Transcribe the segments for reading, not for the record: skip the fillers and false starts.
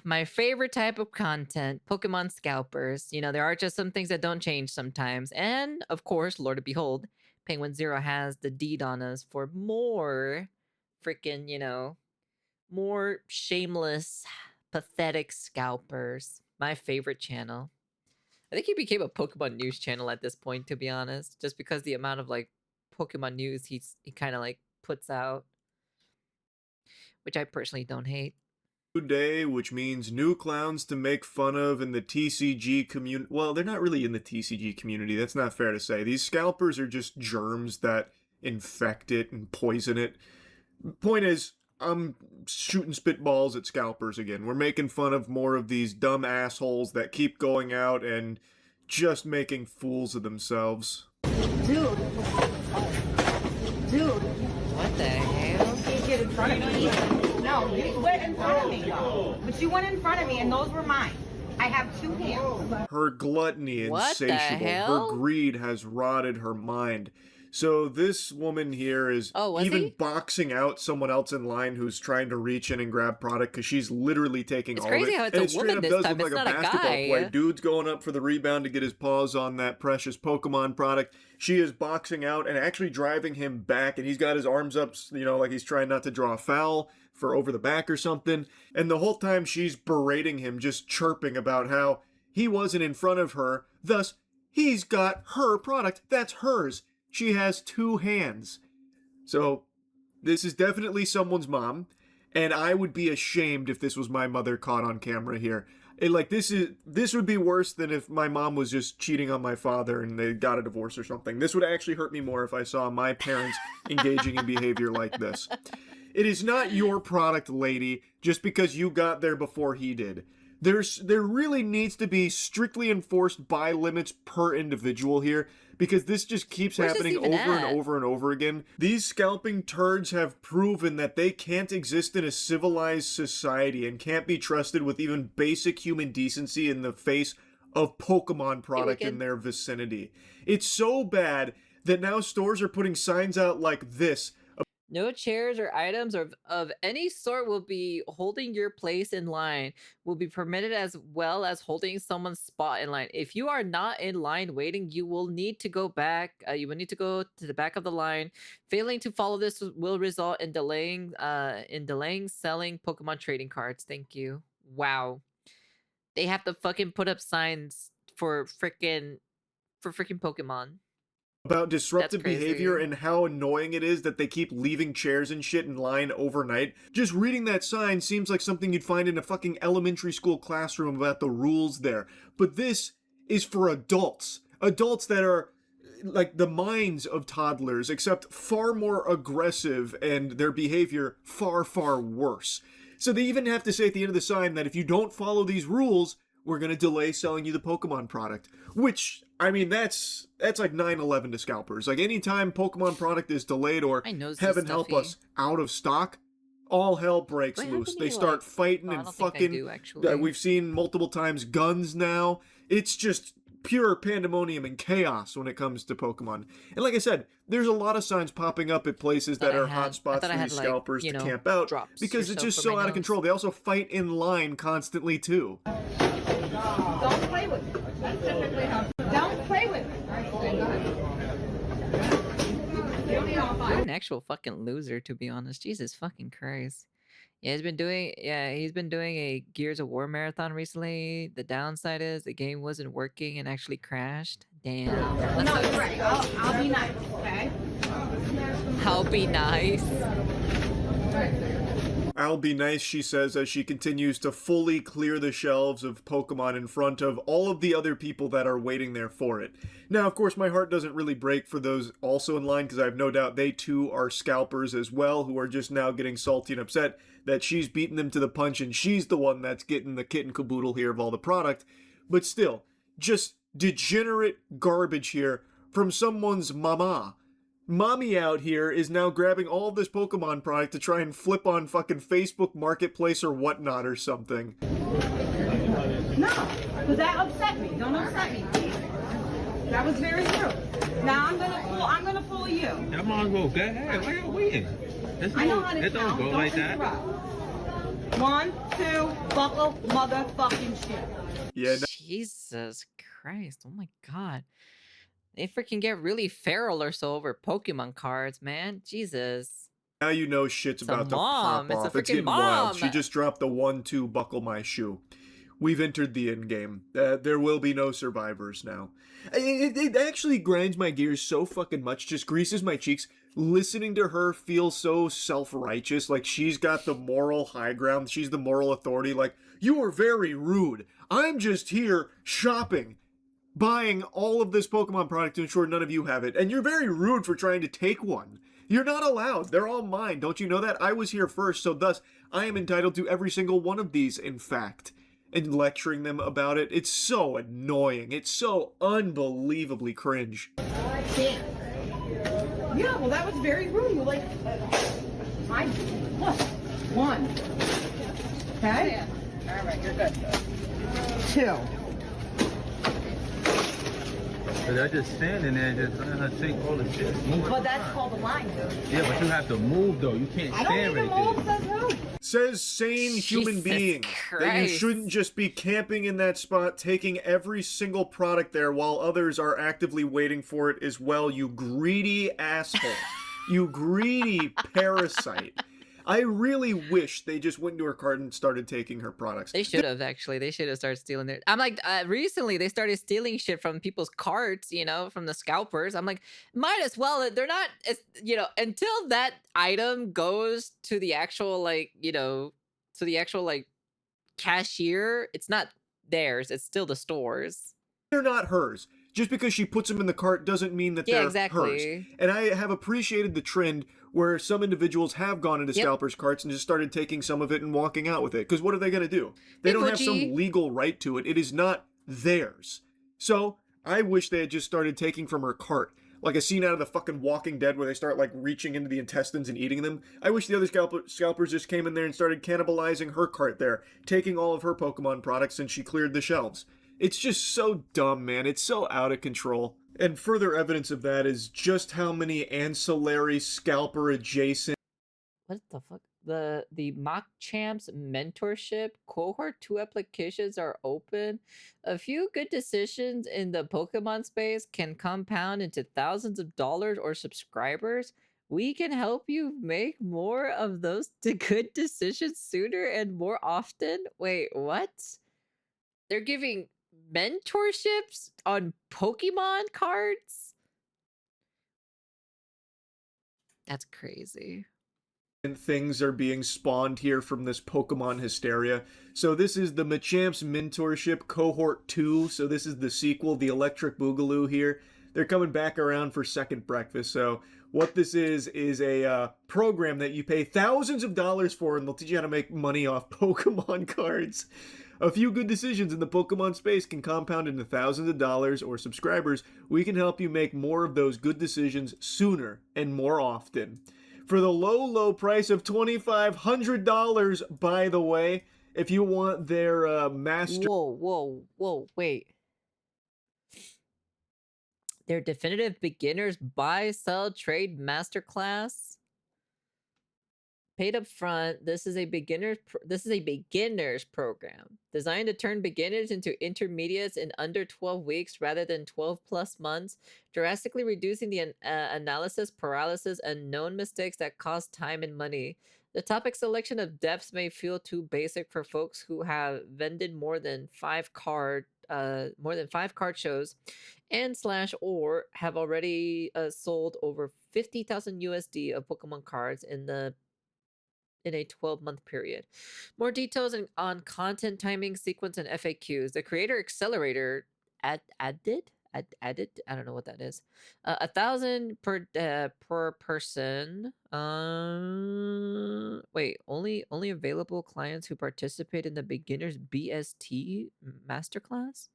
My favorite type of content, Pokemon scalpers. You know, there are just some things that don't change sometimes. And of course, Lord of Behold, Penguin Zero has the deed on us for more freaking, more shameless, pathetic scalpers. My favorite channel. I think he became a Pokemon news channel at this point, to be honest, just because the amount of like Pokemon news he kind of like puts out, which I personally don't hate. New day, which means new clowns to make fun of in the TCG community. Well, they're not really in the TCG community. That's not fair to say. These scalpers are just germs that infect it and poison it. Point is, I'm shooting spitballs at scalpers again. We're making fun of more of these dumb assholes that keep going out and just making fools of themselves. Dude. What the hell? You can't get in front of me. No, you went in front of me. But you went in front of me and those were mine. I have 2 hands. Her gluttony What the insatiable. hell? Her greed has rotted her mind. So this woman here is even boxing out someone else in line who's trying to reach in and grab product because she's literally taking all of it. It's crazy how it's a woman this time. It's not a guy. Play. Dude's going up for the rebound to get his paws on that precious Pokemon product. She is boxing out and actually driving him back, and he's got his arms up, like he's trying not to draw a foul for over the back or something. And the whole time she's berating him, just chirping about how he wasn't in front of her, thus he's got her product. That's hers. She has 2 hands. So this is definitely someone's mom, and I would be ashamed if this was my mother caught on camera here. This would be worse than if my mom was just cheating on my father and they got a divorce or something. This would actually hurt me more if I saw my parents engaging in behavior like this. It is not your product, lady, just because you got there before he did. There really needs to be strictly enforced buy limits per individual here, because this just keeps happening over and over and over again. These scalping turds have proven that they can't exist in a civilized society and can't be trusted with even basic human decency in the face of Pokemon product in their vicinity. It's so bad that now stores are putting signs out like this. No chairs or items of any sort will be holding your place in line, will be permitted, as well as holding someone's spot in line. If you are not in line waiting, you will need to go back. You will need to go to the back of the line. Failing to follow this will result in delaying selling Pokemon trading cards. Thank you. Wow. They have to fucking put up signs for freaking Pokemon. About disruptive behavior and how annoying it is that they keep leaving chairs and shit in line overnight. Just reading that sign seems like something you'd find in a fucking elementary school classroom about the rules there. But this is for adults. Adults that are like the minds of toddlers, except far more aggressive and their behavior far, far worse. So they even have to say at the end of the sign that if you don't follow these rules, we're going to delay selling you the Pokemon product. Which, I mean, that's like 9/11 to scalpers. Like, anytime Pokemon product is delayed or, heaven help us, out of stock, all hell breaks loose. They start fighting and fucking... we've seen multiple times guns now. It's just pure pandemonium and chaos when it comes to Pokemon. And like I said, there's a lot of signs popping up at places that are hotspots for these scalpers to camp out because it's just so out of control. They also fight in line constantly, too. Don't play with me. That's typically how. Don't play with me. You're an actual fucking loser, to be honest. Jesus fucking Christ. Yeah, he's been doing a Gears of War marathon recently. The downside is the game wasn't working and actually crashed. Damn. No, you're right. I'll be nice, okay? I'll be nice. I'll be nice, she says, as she continues to fully clear the shelves of Pokemon in front of all of the other people that are waiting there for it. Now, of course, my heart doesn't really break for those also in line, because I have no doubt they too are scalpers as well, who are just now getting salty and upset that she's beaten them to the punch and she's the one that's getting the kit and caboodle here of all the product. But still, just degenerate garbage here from someone's mama. Mommy out here is now grabbing all of this Pokemon product to try and flip on fucking Facebook Marketplace or whatnot or something. No, because that upset me. Don't upset me, please. That was very rude. Now I'm gonna pull you. Come on, go ahead. Why are you waiting? I know how to it don't go like that. 1, 2, buckle motherfucking shoe. Yeah, Jesus Christ. Oh my god. They freaking get really feral or so over Pokemon cards, man. Jesus. now you know shit's It's a about to pop mom. It's a off. It's freaking getting wild. mom. She just dropped the 1-2 buckle my shoe. We've entered the end game. There will be no survivors now. It actually grinds my gears so fucking much, just greases my cheeks. Listening to her feel so self-righteous, like she's got the moral high ground, she's the moral authority, like, you are very rude. I'm just here shopping, buying all of this Pokemon product to ensure none of you have it, and you're very rude for trying to take one. You're not allowed. They're all mine. Don't you know that? I was here first, so thus, I am entitled to every single one of these, in fact. And lecturing them about it, it's so annoying. It's so unbelievably cringe. Yeah, well, that was very rude. You like, I look 1. Okay. Yeah. All right, you're good. 2. But they're just standing there, just letting her take all the shit. But that's called a line, dude. Yeah, but you have to move though. You can't I don't stand need to right move, there. says who? Says sane human Jesus being that you Christ. shouldn't just be camping in that spot, taking every single product there while others are actively waiting for it as well, you greedy asshole. You greedy parasite. I really wish they just went into her cart and started taking her products. They should have actually. They should have started stealing their. I'm like, recently they started stealing shit from people's carts, you know, from the scalpers. I'm like, might as well. They're not, you know, until that item goes to the actual, like, you know, to the actual, like, cashier, it's not theirs. It's still the store's. They're not hers. Just because she puts them in the cart doesn't mean that Yeah, they're exactly. hers. And I have appreciated the trend where some individuals have gone into Yep. scalpers' carts and just started taking some of it and walking out with it. Because what are they going to do? They Hey, don't have Fudgy. some legal right to it. It is not theirs. So I wish they had just started taking from her cart. Like a scene out of the fucking Walking Dead where they start like reaching into the intestines and eating them. I wish the other scalpers just came in there and started cannibalizing her cart there, taking all of her Pokemon products since she cleared the shelves. It's just so dumb, man. It's so out of control. And further evidence of that is just how many ancillary scalper adjacent What the fuck? The mock champs mentorship cohort 2 applications are open. A few good decisions in the Pokemon space can compound into thousands of dollars or subscribers. We can help you make more of those good decisions sooner and more often. Wait, what? They're giving mentorships on Pokemon cards? That's crazy. things are being spawned here from this Pokemon hysteria. So this is the Machamp's Mentorship Cohort 2. So this is the sequel, the Electric Boogaloo here. They're coming back around for second breakfast. So what this is a program that you pay thousands of dollars for, and they'll teach you how to make money off Pokemon cards. A few good decisions in the Pokemon space can compound into thousands of dollars or subscribers. We can help you make more of those good decisions sooner and more often. For the low, low price of $2,500, by the way, if you want their master... Whoa, wait. Their definitive beginners buy, sell, trade masterclass. Paid up front. This is a beginners program designed to turn beginners into intermediates in under 12 weeks rather than 12 plus months, drastically reducing the analysis paralysis and known mistakes that cost time and money. The topic selection of depths may feel too basic for folks who have vended more than 5 card shows and / or have already sold over 50,000 USD of Pokemon cards in a 12-month period. More details on content timing, sequence, and FAQs. The Creator Accelerator added. I don't know what that is. 1,000 per person. Wait, only available clients who participate in the beginners BST masterclass.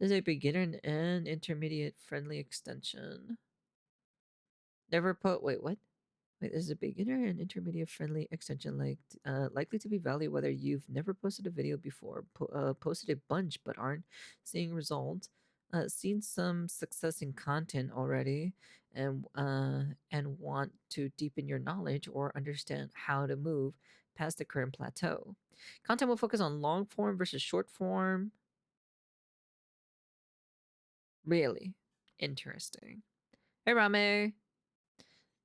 There's a beginner and intermediate friendly extension. Never put. Wait, what? Wait, this is a beginner and intermediate friendly extension likely to be valued whether you've never posted a video before, posted a bunch but aren't seeing results, seen some success in content already, and want to deepen your knowledge or understand how to move past the current plateau. Content will focus on long form versus short form. Really interesting. Hey, Rame.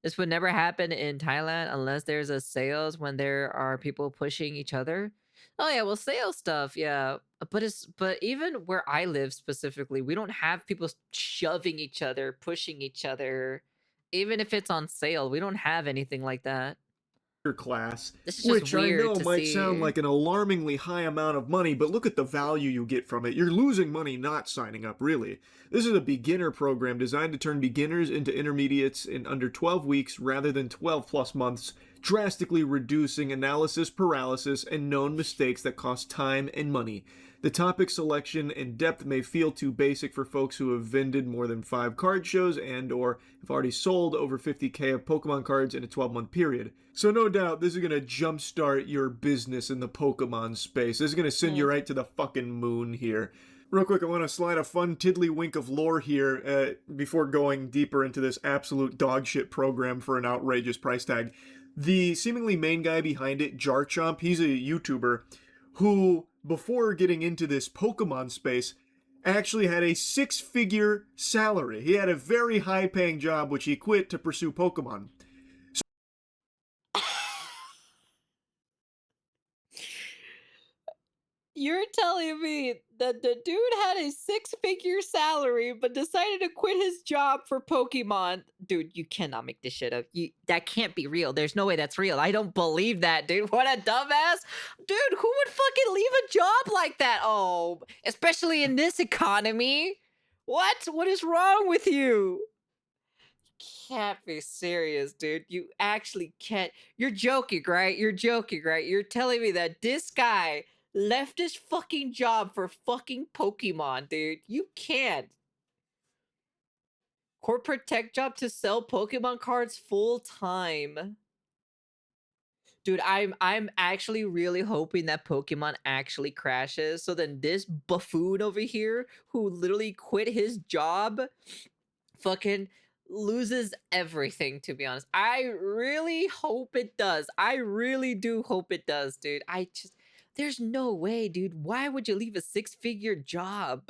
This would never happen in Thailand unless there's a sales when there are people pushing each other. Oh yeah, well, sales stuff, yeah. But even where I live specifically, we don't have people shoving each other, pushing each other. Even if it's on sale, we don't have anything like that. class, This is just which I weird know to might sound see. like an alarmingly high amount of money, but look at the value you get from it. You're losing money not signing up, really. This is a beginner program designed to turn beginners into intermediates in under 12 weeks rather than 12 plus months, drastically reducing analysis paralysis and known mistakes that cost time and money. The topic selection and depth may feel too basic for folks who have vended more than 5 card shows and or have already sold over 50k of Pokemon cards in a 12-month period. So no doubt this is going to jumpstart your business in the Pokemon space. This is going to send you right to the fucking moon here. Real quick, I want to slide a fun tiddlywink of lore here before going deeper into this absolute dogshit program for an outrageous price tag. The seemingly main guy behind it, Jarchomp, he's a YouTuber who, before getting into this Pokemon space, actually had a 6-figure salary. He had a very high-paying job, which he quit to pursue Pokemon. You're telling me that the dude had a 6-figure salary but decided to quit his job for Pokemon? Dude, you cannot make this shit up. That can't be real. There's no way that's real. I don't believe that, dude. What a dumbass. Dude, who would fucking leave a job like that? Oh, especially in this economy. What? What is wrong with you? Can't be serious, dude. You actually can't. You're joking, right? You're joking, right? You're telling me that this guy left his fucking job for fucking Pokemon, dude. You can't. Corporate tech job to sell Pokemon cards full time. Dude, I'm actually really hoping that Pokemon actually crashes. So then this buffoon over here who literally quit his job fucking loses everything, to be honest. I really hope it does. I really do hope it does, dude. There's no way, dude. Why would you leave a 6-figure job?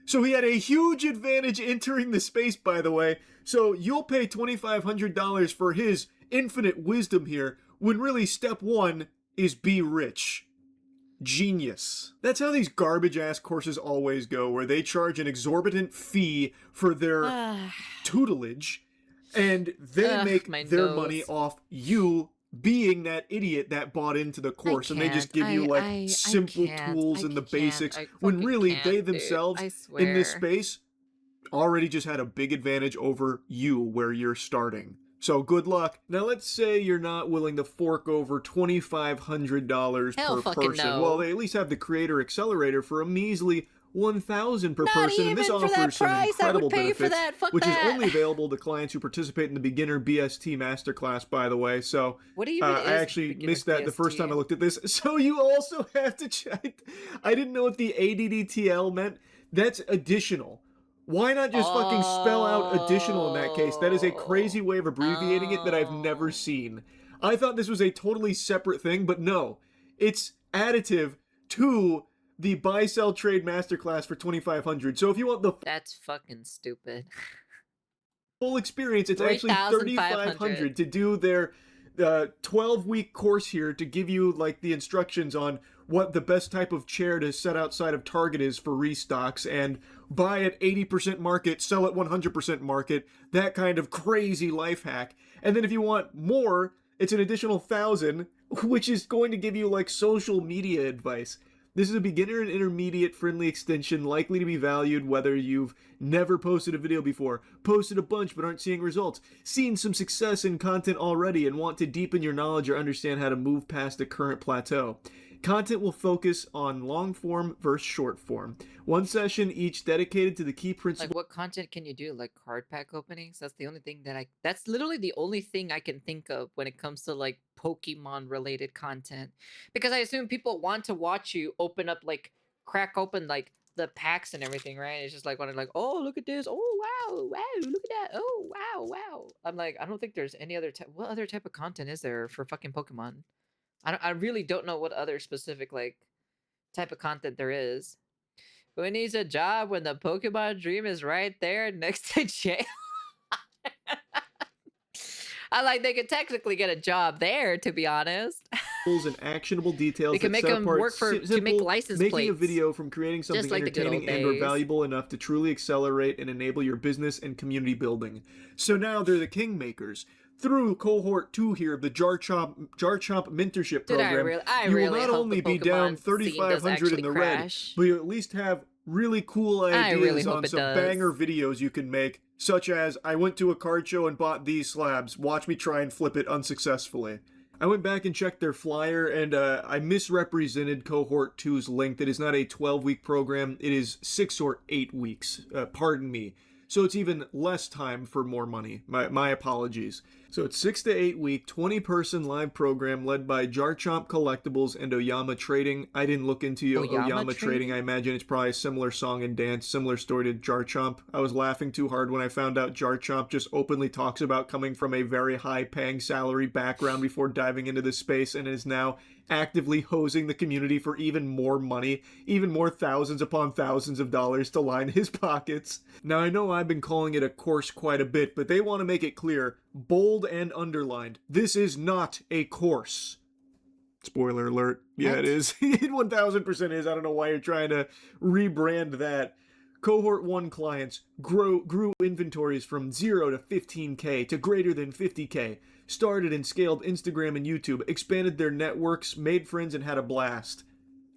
So he had a huge advantage entering the space, by the way. So you'll pay $2,500 for his infinite wisdom here, when really step one is be rich. Genius. That's how these garbage ass courses always go, where they charge an exorbitant fee for their tutelage, and they make their money off you being that idiot that bought into the course, and they just give you like simple tools and the basics, when really they themselves in this space already just had a big advantage over you where you're starting. So good luck. Now let's say you're not willing to fork over $2,500 per person. No. Well, they at least have the Creator Accelerator for a measly $1,000 per person, and this offers some incredible benefits, which is only available to clients who participate in the Beginner BST Masterclass, by the way. So I actually missed that the first time I looked at this. So you also have to check. I didn't know what the ADDTL meant. That's additional. Why not just fucking spell out additional in that case? That is a crazy way of abbreviating it that I've never seen. I thought this was a totally separate thing, but no. It's additive to the Buy Sell Trade Masterclass for $2,500. So if you want the That's fucking stupid. full experience, it's actually $3,500 to do their 12-week course here to give you like the instructions on what the best type of chair to set outside of Target is for restocks, and buy at 80% market, sell at 100% market, that kind of crazy life hack. And then if you want more, it's an additional $1,000, which is going to give you like social media advice. This is a beginner and intermediate friendly extension likely to be valued whether you've never posted a video before, posted a bunch but aren't seeing results, seen some success in content already and want to deepen your knowledge or understand how to move past the current plateau. Content will focus on long form versus short form. One session each dedicated to the key principles. Like, what content can you do? Like card pack openings? That's the only thing that's literally the only thing I can think of when it comes to like Pokemon related content. Because I assume people want to watch you open up, like crack open like the packs and everything, right? It's just like when I'm like, oh, look at this. Oh, wow, wow, look at that. Oh, wow, wow. I'm like, I don't think there's any other type. What other type of content is there for fucking Pokemon? I really don't know what other specific like type of content there is. Who needs a job when the Pokemon Dream is right there next to jail? I like they could technically get a job there, to be honest. and actionable details We can that make set them apart work to make simple, license making a plates. video from creating something like the good old entertaining and or days. valuable enough to truly accelerate and enable your business and community building. So now they're the kingmakers. Through cohort 2 here of the Jarchomp mentorship Dude, program, I you will really not hope only the be down Pokemon scene does 3,500 in actually the red, crash. but you at least have really cool I ideas really hope on it some does. banger videos you can make, such as, I went to a card show and bought these slabs, watch me try and flip it unsuccessfully. I went back and checked their flyer, and I misrepresented Cohort 2's length. It is not a 12-week program, it is 6 or 8 weeks. Pardon me. So it's even less time for more money. My apologies. So it's 6 to 8 week, 20-person live program led by Jarchomp Collectibles and Oyama Trading. I didn't look into Oyama Trading. I imagine it's probably a similar song and dance, similar story to Jarchomp. I was laughing too hard when I found out Jarchomp just openly talks about coming from a very high-paying salary background before diving into this space and is now actively hosing the community for even more money, even more thousands upon thousands of dollars to line his pockets. Now, I know I've been calling it a course quite a bit, but they want to make it clear, bold and underlined, this is not a course. Spoiler alert. Yeah, What? it is. It 1000% is. I don't know why you're trying to rebrand that. Cohort 1 clients grew inventories from 0 to 15K to greater than 50K, started and scaled Instagram and YouTube, expanded their networks, made friends, and had a blast.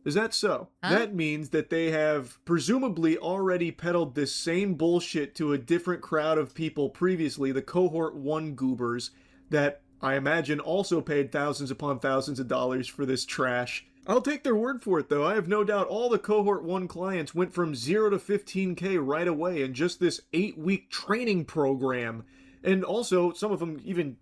Is that so? Huh? That means that they have presumably already peddled this same bullshit to a different crowd of people previously, the Cohort 1 goobers, that I imagine also paid thousands upon thousands of dollars for this trash. I'll take their word for it, though. I have no doubt all the Cohort 1 clients went from 0 to 15K right away in just this 8-week training program. And also, some of them even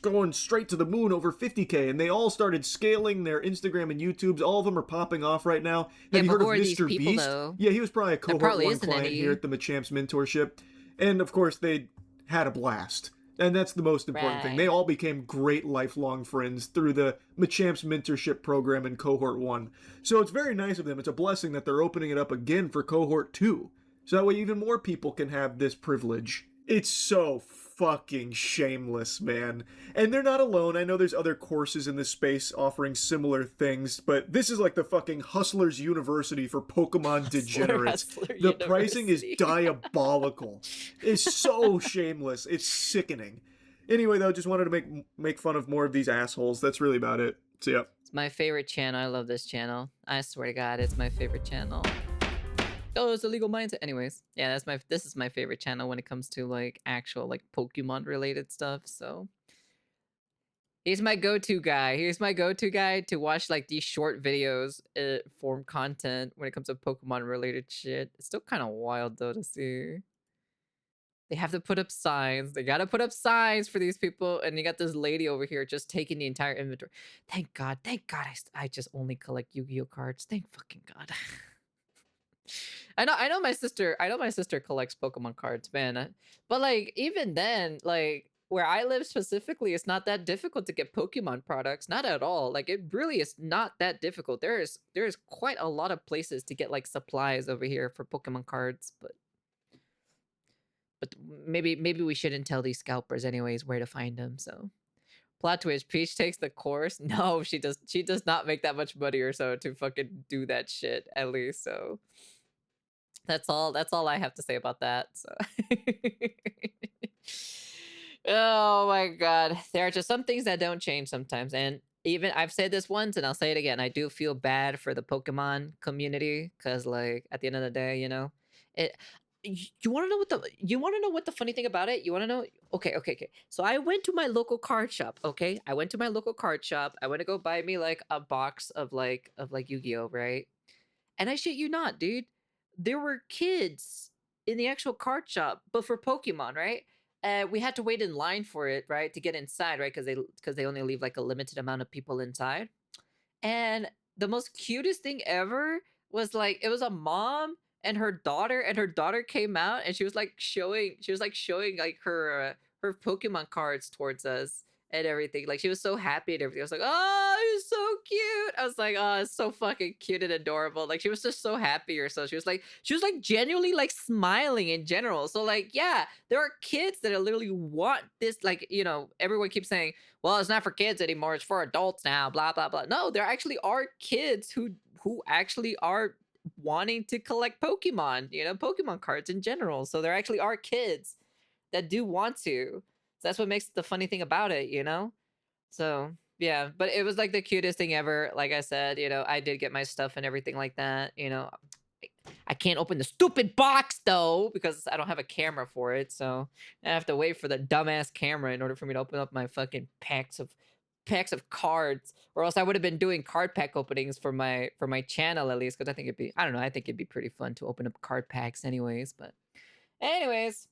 going straight to the moon over 50K, and they all started scaling their Instagram and YouTubes. All of them are popping off right now. Have you heard of Mr. Beast? Though? Yeah, he was probably a Cohort 1 client any. here at the Machamps Mentorship. And of course, they had a blast. And that's the most important thing. They all became great lifelong friends through the Machamps Mentorship Program in Cohort 1. So it's very nice of them. It's a blessing that they're opening it up again for Cohort 2. So that way even more people can have this privilege. It's so fucking shameless, man. And they're not alone. I know there's other courses in this space offering similar things, but this is like the fucking Hustlers University for Pokemon degenerates. The pricing is diabolical. It's so shameless. It's sickening. Anyway, though, just wanted to make fun of more of these assholes. That's really about it. So, yeah. It's my favorite channel. I love this channel. I swear to God, it's my favorite channel. Oh, it's illegal mindset. Anyways, yeah, this is my favorite channel when it comes to like actual like Pokemon related stuff. So he's my go-to guy. He's my go-to guy to watch like these short videos form content when it comes to Pokemon related shit. It's still kind of wild though to see. They have to put up signs. They gotta put up signs for these people, and you got this lady over here just taking the entire inventory. Thank God, I just only collect Yu-Gi-Oh cards. Thank fucking God. I know my sister collects Pokemon cards, man. But like even then, like where I live specifically, it's not that difficult to get Pokemon products. Not at all. Like it really is not that difficult. There is quite a lot of places to get like supplies over here for Pokemon cards, but maybe we shouldn't tell these scalpers anyways where to find them. So plot twist, Peach takes the course. No, she does not make that much money or so to fucking do that shit, at least. So that's all I have to say about that. So oh my God, there are just some things that don't change sometimes. And even I've said this once and I'll say it again, I do feel bad for the Pokemon community, because like at the end of the day, you know, you want to know what the funny thing about it? You want to know? Okay. So I went to my local card shop. Okay, I went to my local card shop. I went to go buy me like a box of like Yu-Gi-Oh, right? And I shit you not, dude, there were kids in the actual card shop, but for Pokemon, right? We had to wait in line for it, right, to get inside, right? Because they only leave like a limited amount of people inside. And the most cutest thing ever was like it was a mom and her daughter came out, and she was like showing like her Pokemon cards towards us and everything. Like she was so happy and everything. I was like, oh, it's so cute. I was like, oh, it's so fucking cute and adorable. Like she was just so happy or so. She was like genuinely like smiling in general. So like, yeah, there are kids that are literally want this. Like, everyone keeps saying, well, it's not for kids anymore, it's for adults now, blah blah blah. No, there actually are kids who actually are wanting to collect Pokemon, Pokemon cards in general. So there actually are kids that do want to. So that's what makes the funny thing about it. So yeah, but it was like the cutest thing ever. Like I said, I did get my stuff and everything like that. I can't open the stupid box though because I don't have a camera for it. So I have to wait for the dumbass camera in order for me to open up my fucking packs of cards, or else I would have been doing card pack openings for my channel at least, because I don't know, I think it'd be pretty fun to open up card packs anyways. But anyways,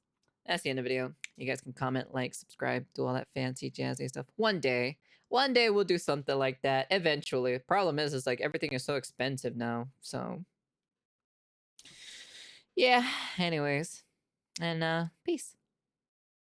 that's the end of the video. You guys can comment, like, subscribe, do all that fancy jazzy stuff. One day we'll do something like that eventually. Problem is like everything is so expensive now. So yeah, anyways, and peace.